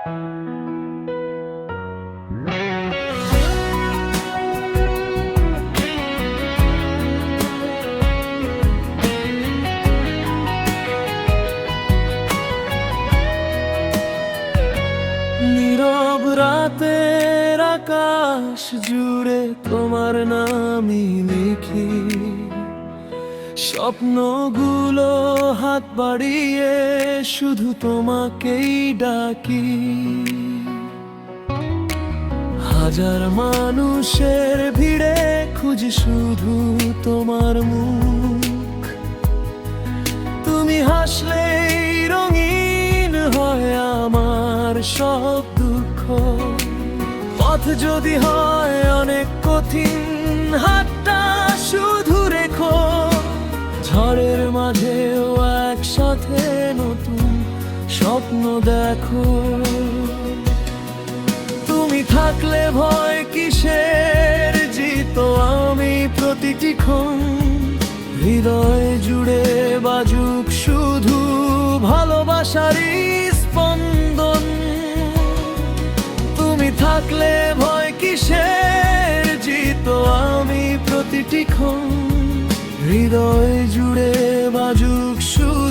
নীরব রাতের আকাশ জুড়ে তোমার নামই লিখি, স্বপ্নগুলো হাত বাড়িয়ে শুধু তোমাকেই ডাকি। হাজার মানুষের ভিড়ে খুঁজি শুধু তোমার মুখ, তুমি হাসলেই রঙিন হয় আমার সব দুঃখ। পথ যদি হয় অনেক কঠিন, হাতটা শুধু রেখো, ঝড়ের মাঝেও একসাথে নতুন স্বপ্ন দেখো। তুমি থাকলে ভয় কিসের, জিত আমি প্রতিটি ক্ষণ, হৃদয় জুড়ে বাজুক শুধু ভালোবাসারই স্পন্দন। তুমি থাকলে ভয় কিসের, জিত আমি প্রতিটি ক্ষণ, হৃদয় জুড়ে বাজুক শুধু